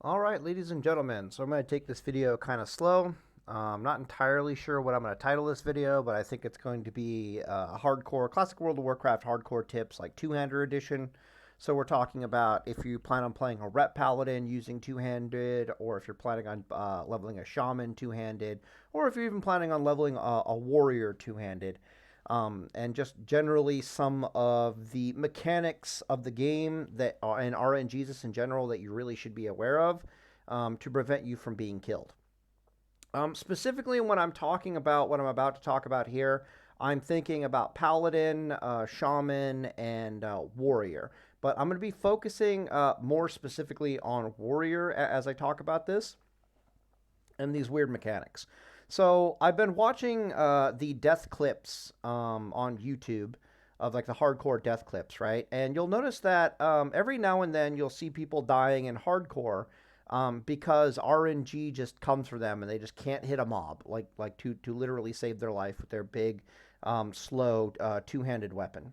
All right, ladies and gentlemen, so I'm going to take this video kind of slow. I'm not entirely sure what I'm going to title this video, but I think it's going to be hardcore, classic World of Warcraft hardcore tips, like two-hander edition. So we're talking about if you plan on playing a rep paladin using two-handed, or if you're planning on leveling a shaman two-handed, or if you're even planning on leveling a warrior two-handed. And just generally some of the mechanics of the game that and RNGs in general that you really should be aware of to prevent you from being killed. Specifically, when I'm talking about what I'm about to talk about here, I'm thinking about Paladin, Shaman, and Warrior. But I'm going to be focusing more specifically on Warrior as I talk about this and these weird mechanics. So I've been watching the death clips on YouTube of like the hardcore death clips, right? And you'll notice that every now and then you'll see people dying in hardcore because RNG just comes for them and they just can't hit a mob, like to literally save their life with their big, slow two-handed weapon.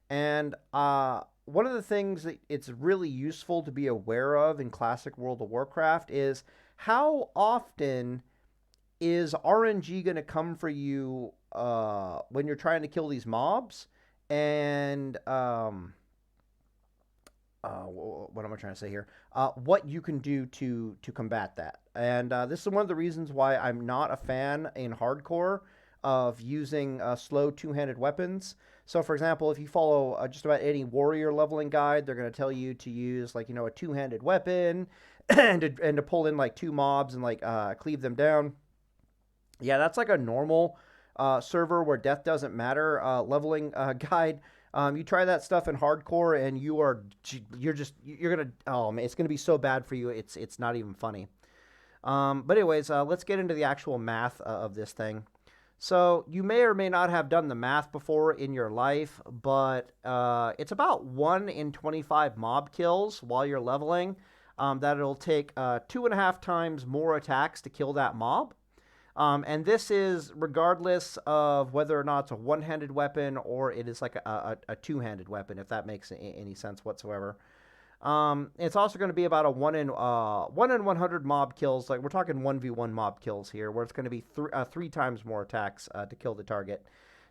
And one of the things that it's really useful to be aware of in classic World of Warcraft is how often is RNG going to come for you when you're trying to kill these mobs? And what am I trying to say here? What you can do to combat that. And this is one of the reasons why I'm not a fan in hardcore of using slow two-handed weapons. So, for example, if you follow just about any warrior leveling guide, they're going to tell you to use like a two-handed weapon and to pull in like two mobs and like cleave them down. Yeah, that's like a normal server where death doesn't matter leveling guide. You try that stuff in hardcore, and you're gonna oh man, it's gonna be so bad for you. It's not even funny. But anyways, let's get into the actual math of this thing. So you may or may not have done the math before in your life, but it's about 1 in 25 mob kills while you're leveling. That it'll take 2.5 times more attacks to kill that mob. And this is regardless of whether or not it's a one-handed weapon or it is like a two-handed weapon, if that makes any sense whatsoever. It's also going to be about a 1 in 100 mob kills. Like we're talking 1v1 mob kills here, where it's going to be three times more attacks to kill the target.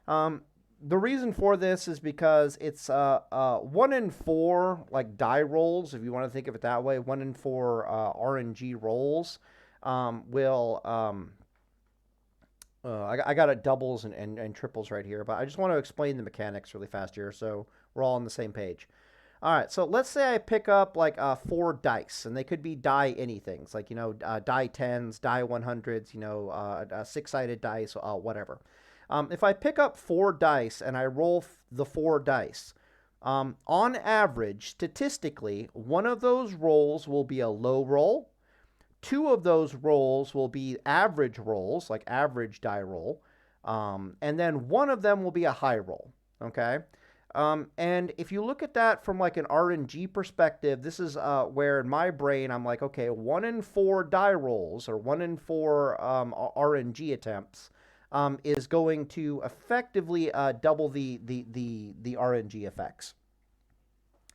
The reason for this is because it's 1 in 4 like die rolls, if you want to think of it that way. 1 in 4 RNG rolls will I got it doubles and triples right here, but I just want to explain the mechanics really fast here so we're all on the same page. All right, so let's say I pick up like 4 dice, and they could be die anythings, like, die 10s, die 100s, a 6-sided dice, whatever. If I pick up 4 dice and I roll the 4 dice, on average, statistically, one of those rolls will be a low roll. 2 of those rolls will be average rolls, like average die roll, and then 1 of them will be a high roll, okay? And if you look at that from like an RNG perspective, this is where in my brain I'm like, okay, 1 in 4 die rolls or 1 in 4 RNG attempts is going to effectively double the RNG effects,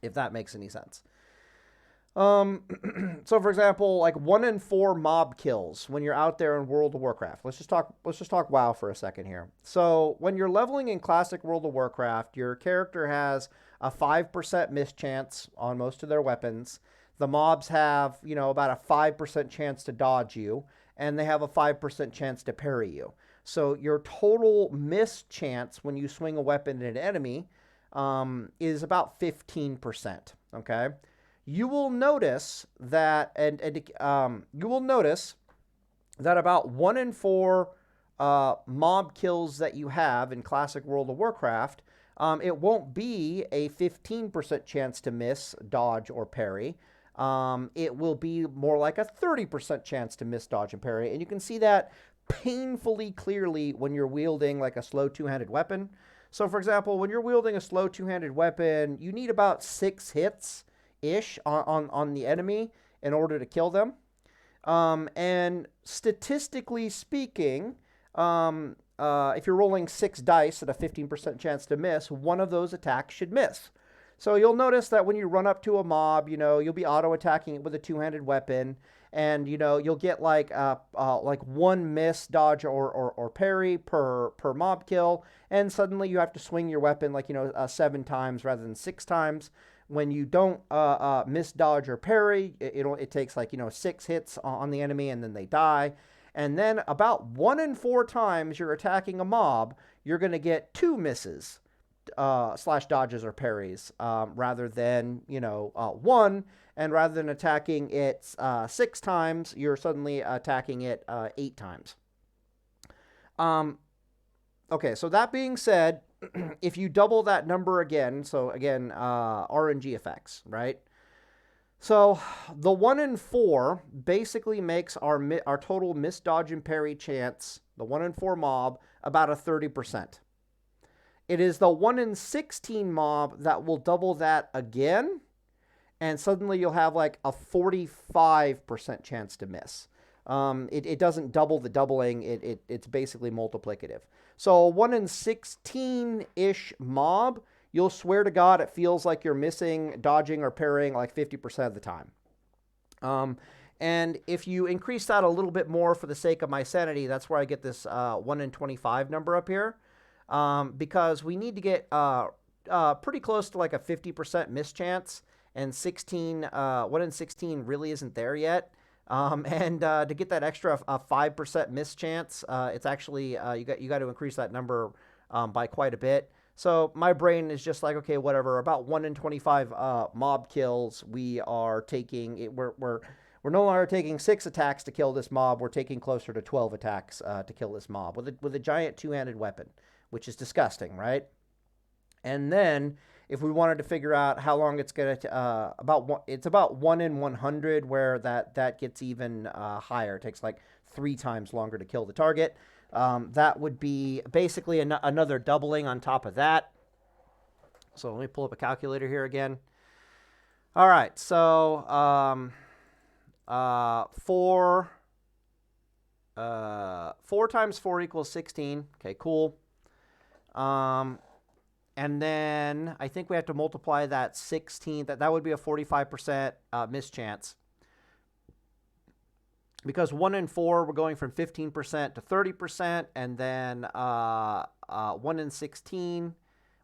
if that makes any sense. So for example, like 1 in 4 mob kills when you're out there in World of Warcraft. Let's just talk WoW for a second here. So when you're leveling in classic World of Warcraft, your character has a 5% miss chance on most of their weapons. The mobs have, about a 5% chance to dodge you, and they have a 5% chance to parry you. So your total miss chance when you swing a weapon at an enemy is about 15%. Okay. You will notice that, you will notice that about 1 in 4 mob kills that you have in classic World of Warcraft, it won't be a 15% chance to miss, dodge, or parry. It will be more like a 30% chance to miss, dodge, and parry. And you can see that painfully clearly when you're wielding like a slow two-handed weapon. So, for example, when you're wielding a slow two-handed weapon, you need about 6 hits ish on the enemy in order to kill them. And statistically speaking, if you're rolling 6 dice at a 15% chance to miss, 1 of those attacks should miss. So you'll notice that when you run up to a mob, you'll be auto-attacking it with a two-handed weapon, and you'll get like one miss, dodge, or parry per mob kill, and suddenly you have to swing your weapon like 7 times rather than 6 times. When you don't miss, dodge, or parry, it takes like 6 hits on the enemy, and then they die. And then about 1 in 4 times you're attacking a mob, you're going to get 2 misses, slash dodges or parries, rather than 1. And rather than attacking it 6 times, you're suddenly attacking it 8 times. Okay, so that being said, if you double that number again, so again, RNG effects, right? So the 1 in 4 basically makes our total miss, dodge, and parry chance, the 1 in 4 mob, about a 30%. It is the 1 in 16 mob that will double that again, and suddenly you'll have like a 45% chance to miss. It doesn't double the doubling, it's basically multiplicative. So a 1 in 16-ish mob, you'll swear to God it feels like you're missing, dodging, or parrying like 50% of the time. And if you increase that a little bit more for the sake of my sanity, that's where I get this 1 in 25 number up here. Because we need to get pretty close to like a 50% miss chance, and 1 in 16 really isn't there yet. And to get that extra 5% miss chance, it's actually you got to increase that number by quite a bit. So my brain is just like, okay, whatever. About 1 in 25 mob kills, we are taking it. We're no longer taking 6 attacks to kill this mob. We're taking closer to 12 attacks to kill this mob with a giant two-handed weapon, which is disgusting, right? And then if we wanted to figure out how long it's going to, it's about 1 in 100 where that gets even higher. It takes like 3 times longer to kill the target. That would be basically another doubling on top of that. So let me pull up a calculator here again. All right, so 4 times 4 equals 16. Okay, cool. And then I think we have to multiply that 16. That would be a 45% miss chance. Because 1 in 4, we're going from 15% to 30%. And then 1 in 16,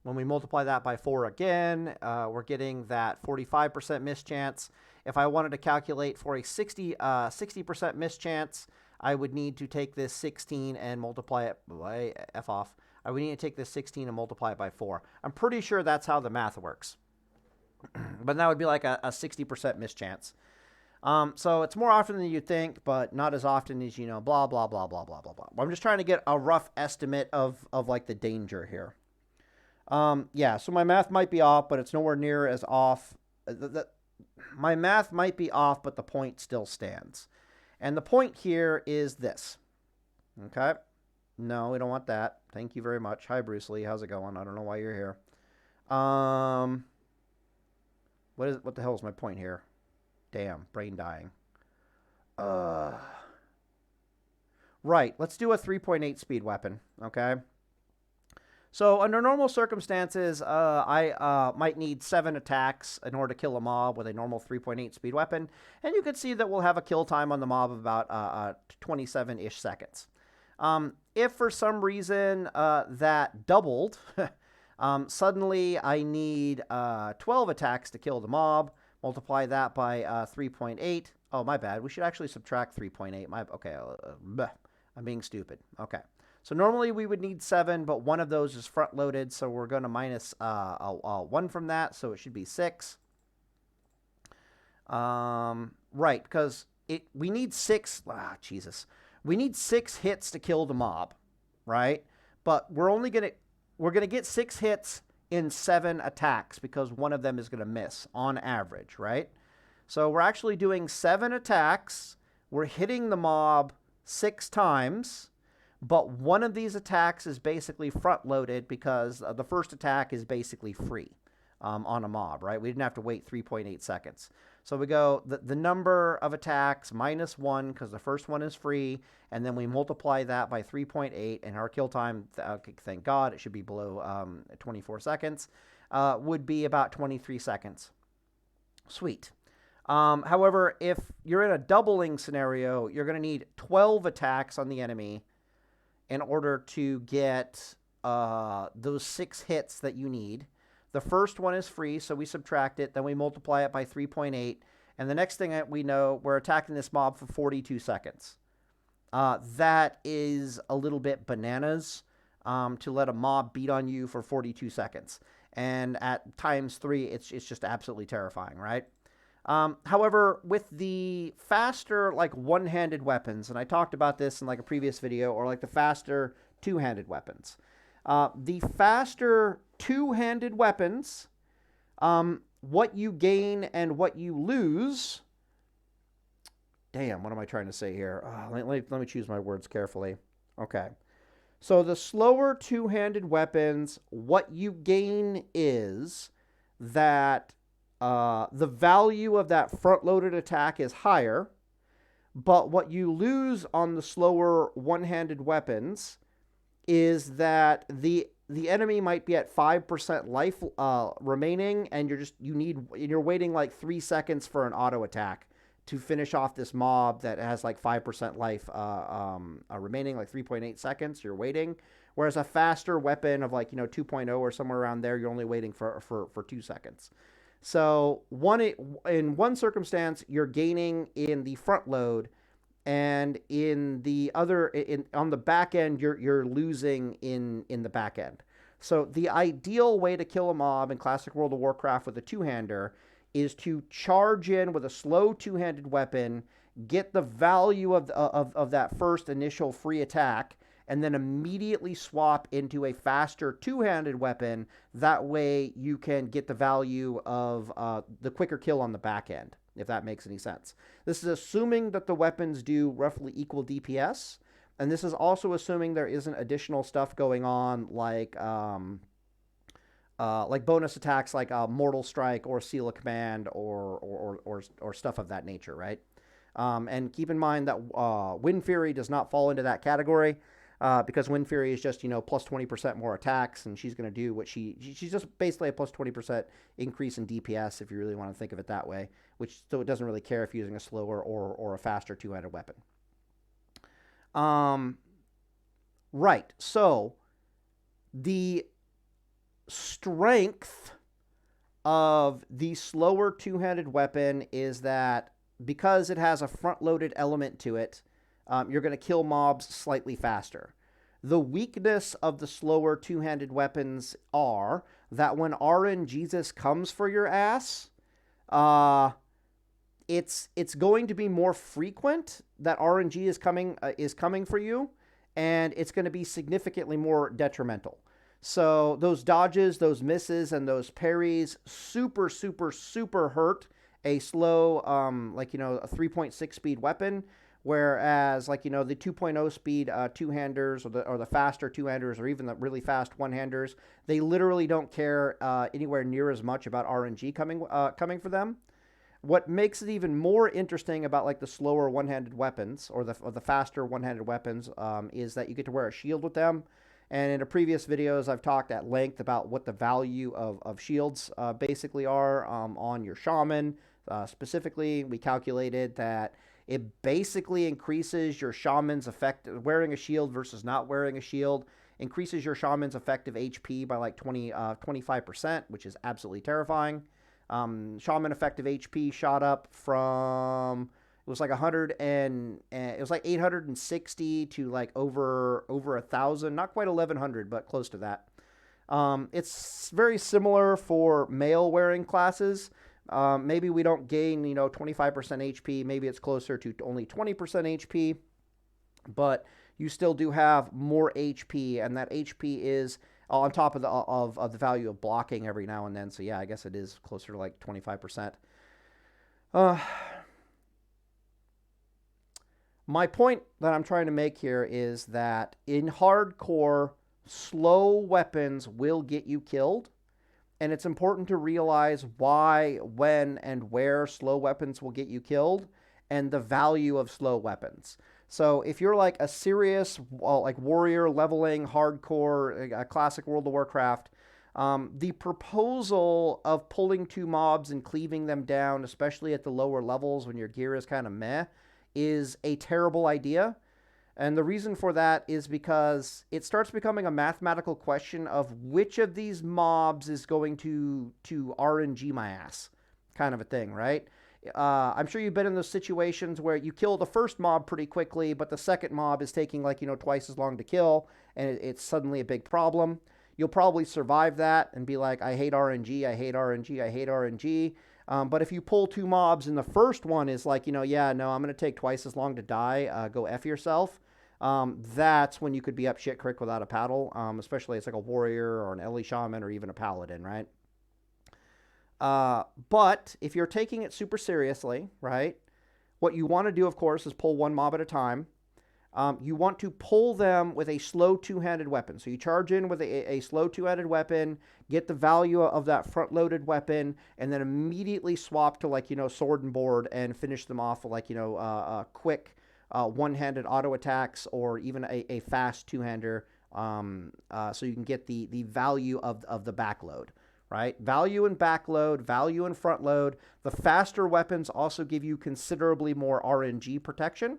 when we multiply that by 4 again, we're getting that 45% miss chance. If I wanted to calculate for a 60% miss chance, I would need to take this 16 and multiply it by F off. I would need to take this 16 and multiply it by 4. I'm pretty sure that's how the math works. But that would be like a 60% miss chance. So it's more often than you'd think, but not as often as, blah, blah, blah, blah, blah, blah, blah. I'm just trying to get a rough estimate of like the danger here. Yeah, so my math might be off, but it's nowhere near as off. My math might be off, but the point still stands. And the point here is this. Okay? No, we don't want that. Thank you very much. Hi, Bruce Lee. How's it going? I don't know why you're here. What the hell is my point here? Damn, brain dying. Right, let's do a 3.8 speed weapon, okay? So under normal circumstances, I might need 7 attacks in order to kill a mob with a normal 3.8 speed weapon. And you can see that we'll have a kill time on the mob of about 27-ish seconds. If for some reason that doubled, suddenly I need 12 attacks to kill the mob. Multiply that by 3.8. Oh, my bad. We should actually subtract 3.8. Okay, I'm being stupid. Okay. So normally we would need 7, but one of those is front-loaded, so we're going to minus 1 from that, so it should be 6. Right, because we need 6. Jesus. We need 6 hits to kill the mob, right? But we're going to get 6 hits in 7 attacks because one of them is going to miss on average, right? So we're actually doing 7 attacks. We're hitting the mob 6 times, but one of these attacks is basically front-loaded because the first attack is basically free on a mob, right? We didn't have to wait 3.8 seconds. So we go the number of attacks minus 1 because the first one is free, and then we multiply that by 3.8, and our kill time, thank God, it should be below 24 seconds. would be about 23 seconds. Sweet. However, if you're in a doubling scenario, you're going to need 12 attacks on the enemy in order to get those 6 hits that you need. The first one is free, so we subtract it, then we multiply it by 3.8, and the next thing that we know, we're attacking this mob for 42 seconds. That is a little bit bananas to let a mob beat on you for 42 seconds. And at times 3, it's just absolutely terrifying, right? However, with the faster, like, one-handed weapons, and I talked about this in, like, a previous video, or, like, the faster two-handed weapons. The faster two-handed weapons, what you gain and what you lose... Damn, what am I trying to say here? Let me choose my words carefully. Okay. So the slower two-handed weapons, what you gain is that the value of that front-loaded attack is higher, but what you lose on the slower one-handed weapons is that the enemy might be at 5% life remaining, and you're waiting like 3 seconds for an auto attack to finish off this mob that has like 5% life remaining, like 3.8 seconds. You're waiting, whereas a faster weapon of like 2.0 or somewhere around there, you're only waiting for 2 seconds. So in one circumstance, you're gaining in the front load, and in the other, on the back end, you're losing in the back end. So the ideal way to kill a mob in Classic World of Warcraft with a two-hander is to charge in with a slow two-handed weapon, get the value of that first initial free attack, and then immediately swap into a faster two-handed weapon. That way you can get the value of the quicker kill on the back end, if that makes any sense. This is assuming that the weapons do roughly equal DPS, and this is also assuming there isn't additional stuff going on like bonus attacks like Mortal Strike or Seal of Command or stuff of that nature, right? And keep in mind that Wind Fury does not fall into that category because Wind Fury is just, plus 20% more attacks, and she's going to do what she's just basically a plus 20% increase in DPS, if you really want to think of it that way, so it doesn't really care if you're using a slower or a faster two-handed weapon. Right, so the strength of the slower two-handed weapon is that because it has a front-loaded element to it, you're going to kill mobs slightly faster. The weakness of the slower two-handed weapons are that when RNGesus comes for your ass, it's going to be more frequent that RNG is coming for you, and it's going to be significantly more detrimental. So those dodges, those misses, and those parries super, super, super hurt a slow, a 3.6 speed weapon, whereas the 2.0 speed two-handers or the faster two-handers or even the really fast one-handers, they literally don't care anywhere near as much about RNG coming for them. What makes it even more interesting about the slower one-handed weapons or the faster one-handed weapons is that you get to wear a shield with them. And in the previous videos, I've talked at length about what the value of shields basically are on your shaman. Specifically, we calculated that it basically increases your shaman's wearing a shield versus not wearing a shield, increases your shaman's effective HP by 25%, which is absolutely terrifying. Shaman effective HP shot up from... It was 860 to over 1,000, not quite 1,100, but close to that. It's very similar for male wearing classes. Maybe we don't gain 25% HP. Maybe it's closer to only 20% HP, but you still do have more HP, and that HP is on top of the value of blocking every now and then. So yeah, I guess it is closer to 25%. My point that I'm trying to make here is that in hardcore, slow weapons will get you killed. And it's important to realize why, when, and where slow weapons will get you killed and the value of slow weapons. So if you're a serious warrior leveling hardcore classic World of Warcraft, The proposal of pulling two mobs and cleaving them down, especially at the lower levels when your gear is kind of meh, is a terrible idea. And the reason for that is because it starts becoming a mathematical question of which of these mobs is going to RNG my ass, kind of a thing, right? I'm sure you've been in those situations where you kill the first mob pretty quickly, but the second mob is taking like, twice as long to kill, and it's suddenly a big problem. You'll probably survive that and be like, I hate RNG, I hate RNG, I hate RNG. But if you pull two mobs and the first one is like, yeah, no, I'm going to take twice as long to die, go F yourself. That's when you could be up shit creek without a paddle, especially it's like a warrior or an Ellie shaman or even a paladin, right? But if you're taking it super seriously, right, what you want to do, of course, is pull one mob at a time. You want to pull them with a slow two-handed weapon. So you charge in with a slow two-handed weapon, get the value of that front-loaded weapon, and then immediately swap to, like, sword and board and finish them off with, like, quick one-handed auto attacks or even a fast two-hander, so you can get the value of the backload. Right? Value in backload, value in front load. The faster weapons also give you considerably more RNG protection.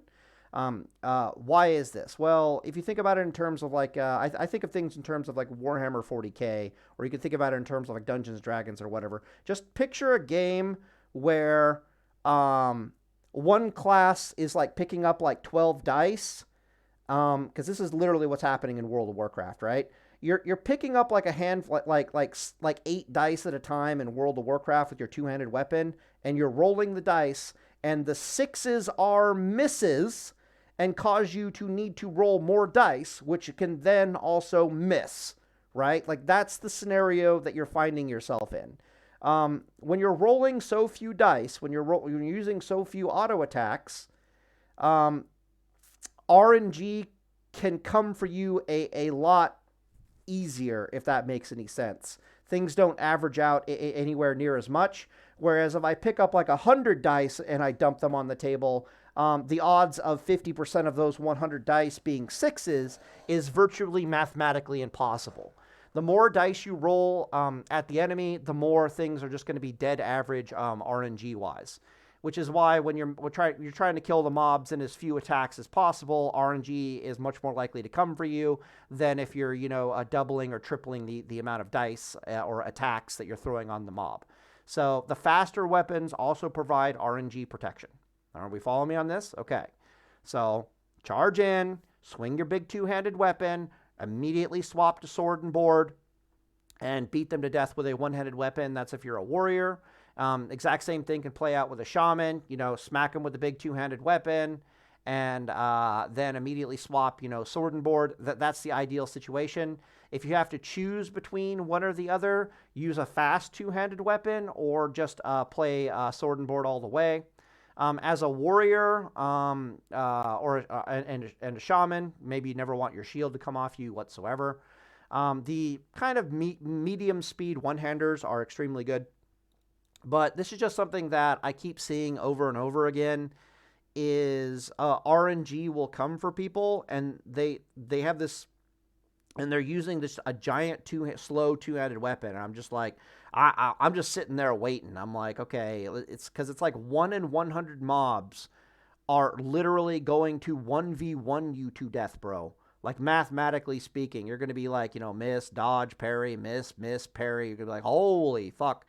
Why is this? Well, if you think about it in terms of like, I think of things in terms of like Warhammer 40K, or you can think about it in terms of like Dungeons and Dragons or whatever. Just picture a game where one class is like picking up like 12 dice, because this is literally what's happening in World of Warcraft, right? You're picking up like a hand like 8 dice at a time in World of Warcraft with your two-handed weapon, and you're rolling the dice, and the sixes are misses and cause you to need to roll more dice, which can then also miss, right? Like that's the scenario that you're finding yourself in. When you're rolling so few dice, when you're using so few auto attacks, RNG can come for you a lot easier, if that makes any sense. Things don't average out anywhere near as much. Whereas if I pick up like 100 dice and I dump them on the table, the odds of 50% of those 100 dice being sixes is virtually mathematically impossible. The more dice you roll at the enemy, the more things are just going to be dead average RNG wise. Which is why when you're trying to kill the mobs in as few attacks as possible, RNG is much more likely to come for you than if you're, doubling or tripling the amount of dice or attacks that you're throwing on the mob. So the faster weapons also provide RNG protection. Are we following me on this? Okay. So charge in, swing your big two-handed weapon, immediately swap to sword and board, and beat them to death with a one-handed weapon. That's if you're a warrior. Exact same thing can play out with a shaman, smack them with a big two-handed weapon and then immediately swap, sword and board. That's the ideal situation. If you have to choose between one or the other, use a fast two-handed weapon or just play sword and board all the way. As a warrior and a shaman, maybe you never want your shield to come off you whatsoever. The kind of medium speed one-handers are extremely good. But this is just something that I keep seeing over and over again is RNG will come for people, and they have this, and they're using this a giant slow two-handed weapon. And I'm just like, I'm just sitting there waiting. I'm like, okay, it's because it's like 1 in 100 mobs are literally going to 1v1 you to death, bro. Like mathematically speaking, you're going to be like, miss, dodge, parry, miss, parry. You're going to be like, holy fuck.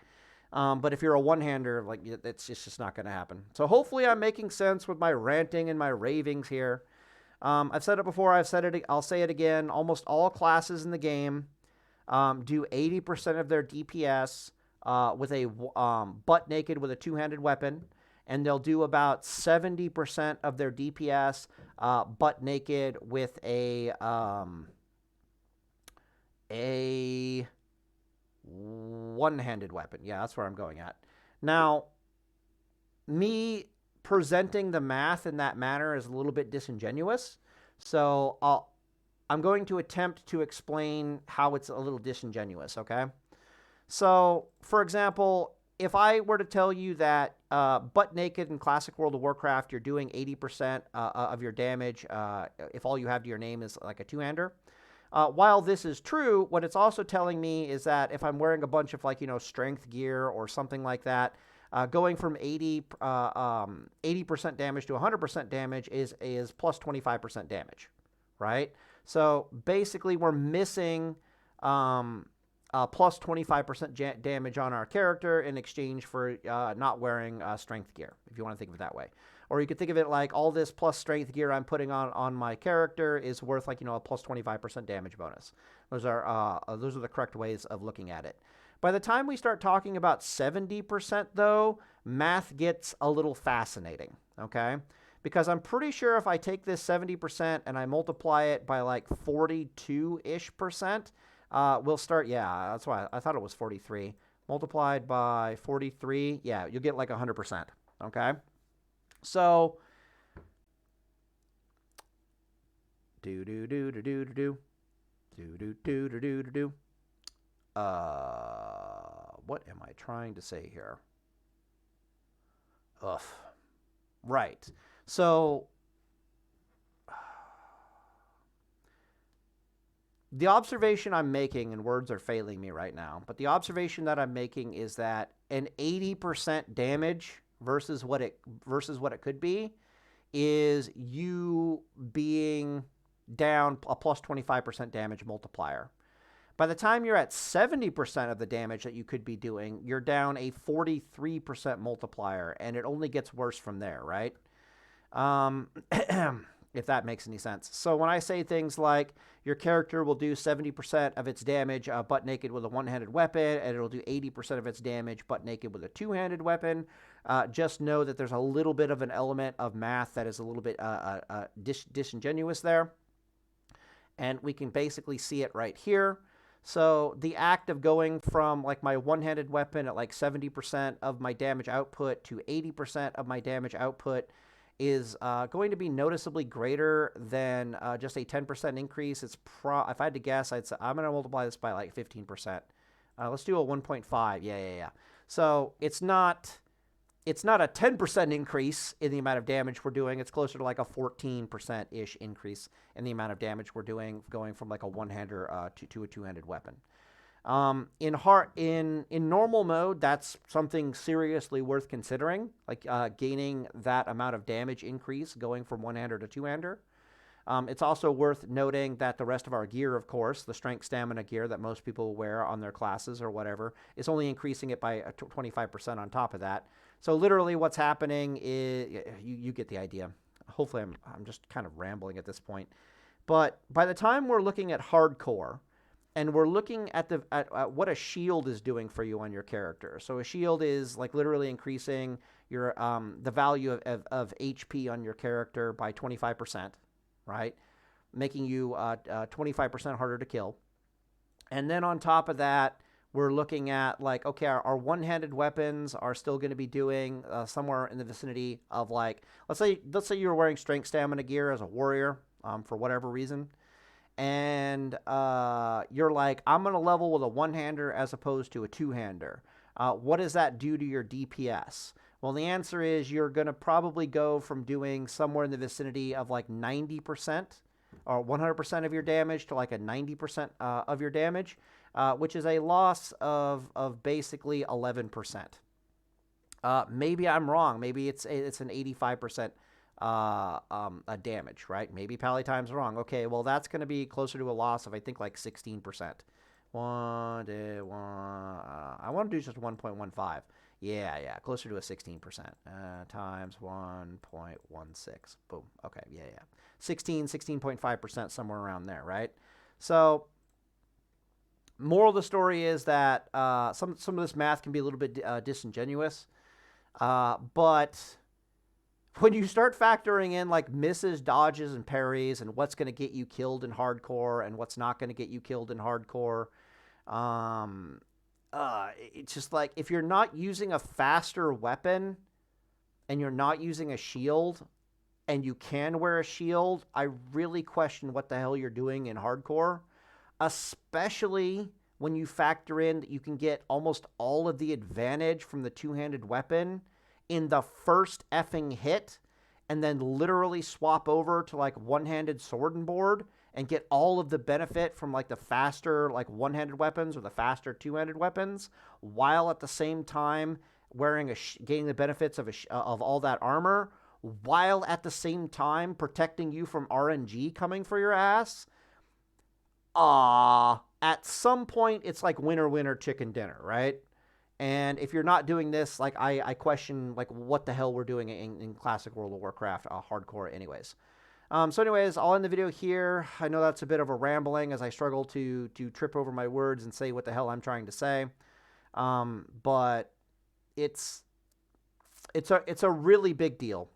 But if you're a one-hander, like it's just not going to happen. So hopefully I'm making sense with my ranting and my ravings here. I've said it before. I've said it. I'll say it again. Almost all classes in the game do 80% of their DPS with a butt naked with a two-handed weapon, and they'll do about 70% of their DPS butt naked with a one-handed weapon. Yeah, that's where I'm going at. Now, me presenting the math in that manner is a little bit disingenuous. So I'm going to attempt to explain how it's a little disingenuous, okay? So, for example, if I were to tell you that butt naked in classic World of Warcraft, you're doing 80% of your damage if all you have to your name is like a two-hander, While this is true, what it's also telling me is that if I'm wearing a bunch of like, strength gear or something like that, going from 80% damage to 100% damage is plus 25% damage, right? So basically we're missing plus 25% damage on our character in exchange for not wearing strength gear, if you want to think of it that way. Or you could think of it like all this plus strength gear I'm putting on my character is worth like, a plus 25% damage bonus. Those are the correct ways of looking at it. By the time we start talking about 70%, though, math gets a little fascinating, okay? Because I'm pretty sure if I take this 70% and I multiply it by like 42-ish%, we'll start, yeah, that's why I thought it was 43. Multiplied by 43, yeah, you'll get like 100%, okay? So, what am I trying to say here? Ugh. Right. So, the observation I'm making, and words are failing me right now, but the observation that I'm making is that an 80% damage versus what it could be is you being down a plus 25% damage multiplier. By the time you're at 70% of the damage that you could be doing, you're down a 43% multiplier, and it only gets worse from there, right? If that makes any sense. So when I say things like your character will do 70% of its damage butt naked with a one-handed weapon, and it'll do 80% of its damage butt naked with a two-handed weapon, just know that there's a little bit of an element of math that is a little bit disingenuous there. And we can basically see it right here. So the act of going from like my one-handed weapon at like 70% of my damage output to 80% of my damage output is going to be noticeably greater than just a 10% increase. It's if I had to guess, I'd say I'm going to multiply this by like 15%. Let's do a 1.5. Yeah. So it's not a 10% increase in the amount of damage we're doing. It's closer to like a 14%-ish increase in the amount of damage we're doing, going from like a one-hander to a two-handed weapon. In normal mode, that's something seriously worth considering, like gaining that amount of damage increase going from one-hander to two-hander. It's also worth noting that the rest of our gear, of course, the strength stamina gear that most people wear on their classes or whatever, is only increasing it by 25% on top of that. So literally what's happening is, you get the idea. Hopefully I'm just kind of rambling at this point. But by the time we're looking at hardcore, and we're looking at what a shield is doing for you on your character. So a shield is like literally increasing your the value of HP on your character by 25%, right? Making you 25% harder to kill. And then on top of that, we're looking at like, okay, our one-handed weapons are still going to be doing somewhere in the vicinity of like, let's say you're wearing strength stamina gear as a warrior for whatever reason. And you're like, I'm going to level with a one-hander as opposed to a two-hander. What does that do to your DPS? Well, the answer is you're going to probably go from doing somewhere in the vicinity of like 90% or 100% of your damage to like a 90% of your damage, which is a loss of basically 11%. Maybe I'm wrong. Maybe it's an 85% a damage, right? Maybe Pally Time's wrong. Okay, well, that's going to be closer to a loss of, I think, like 16%. I want to do just 1.15. Yeah, closer to a 16%. Times 1.16. Boom. Okay, yeah. 16.5%, somewhere around there, right? So, moral of the story is that some of this math can be a little bit disingenuous, but when you start factoring in like misses, dodges, and parries, and what's going to get you killed in hardcore and what's not going to get you killed in hardcore, it's just like if you're not using a faster weapon and you're not using a shield and you can wear a shield, I really question what the hell you're doing in hardcore, especially when you factor in that you can get almost all of the advantage from the two-handed weapon in the first effing hit, and then literally swap over to like one-handed sword and board and get all of the benefit from like the faster like one-handed weapons or the faster two-handed weapons, while at the same time wearing gaining the benefits of all that armor, while at the same time protecting you from RNG coming for your ass. At some point it's like winner winner chicken dinner, right? And if you're not doing this, like I question like what the hell we're doing in classic World of Warcraft hardcore anyways. So anyways, I'll end the video here. I know that's a bit of a rambling as I struggle to trip over my words and say what the hell I'm trying to say. But it's a really big deal.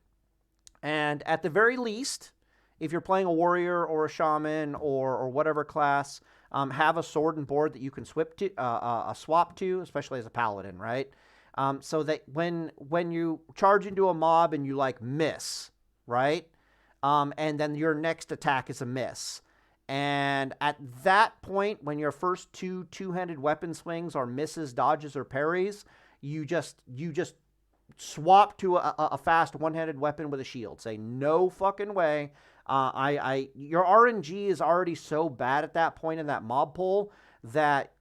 And at the very least, if you're playing a warrior or a shaman or whatever class, have a sword and board that you can swap to, especially as a paladin, right? So that when you charge into a mob and you like miss, right? And then your next attack is a miss. And at that point, when your first two-handed weapon swings are misses, dodges, or parries, you just swap to a fast one-handed weapon with a shield. Say, no fucking way. Your RNG is already so bad at that point in that mob pool that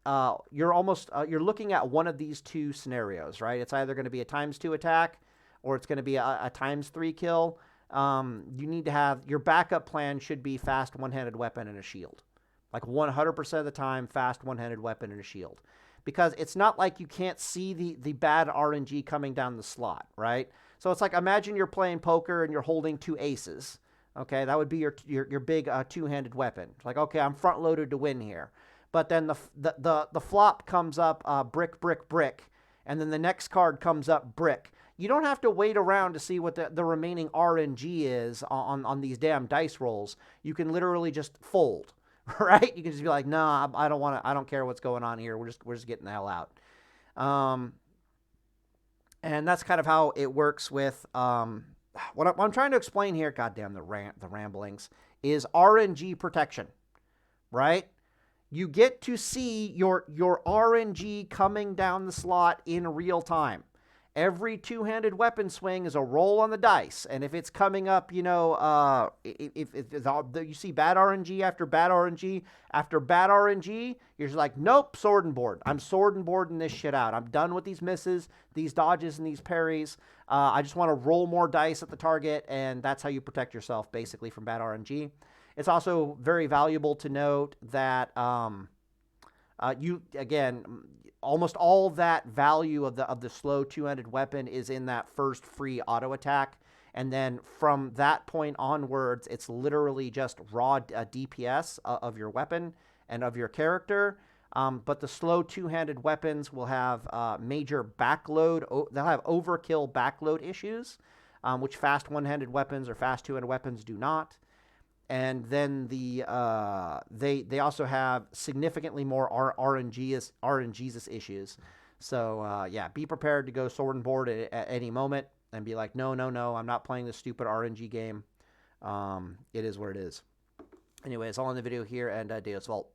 you're looking at one of these two scenarios, right? It's either going to be a ×2 attack or it's going to be a ×3 kill. You need to have your backup plan should be fast one-handed weapon and a shield. Like 100% of the time, fast one-handed weapon and a shield. Because it's not like you can't see the bad RNG coming down the slot, right? So it's like, imagine you're playing poker and you're holding 2 aces. Okay, that would be your big two-handed weapon. It's like, okay, I'm front-loaded to win here. But then the flop comes up brick, brick, brick. And then the next card comes up brick. You don't have to wait around to see what the remaining RNG is on these damn dice rolls. You can literally just fold. Right? You can just be like, no, I don't care what's going on here. We're just getting the hell out. And that's kind of how it works with what I'm trying to explain here. Goddamn the ramblings is RNG protection, right? You get to see your RNG coming down the slot in real time. Every two-handed weapon swing is a roll on the dice, and if it's coming up, if you see bad RNG after bad RNG after bad RNG, you're just like, nope, sword and board. I'm sword and boarding this shit out. I'm done with these misses, these dodges, and these parries. I just want to roll more dice at the target, and that's how you protect yourself, basically, from bad RNG. It's also very valuable to note that almost all that value of the slow two-handed weapon is in that first free auto attack, and then from that point onwards, it's literally just raw DPS of your weapon and of your character. But the slow two-handed weapons will have major backload. They'll have overkill backload issues, which fast one-handed weapons or fast two-handed weapons do not. And then they also have significantly more RNG's issues. So yeah, be prepared to go sword and board at any moment and be like, no, I'm not playing this stupid RNG game. It is what it is. Anyways, I'll end the video here, and Deus Vult.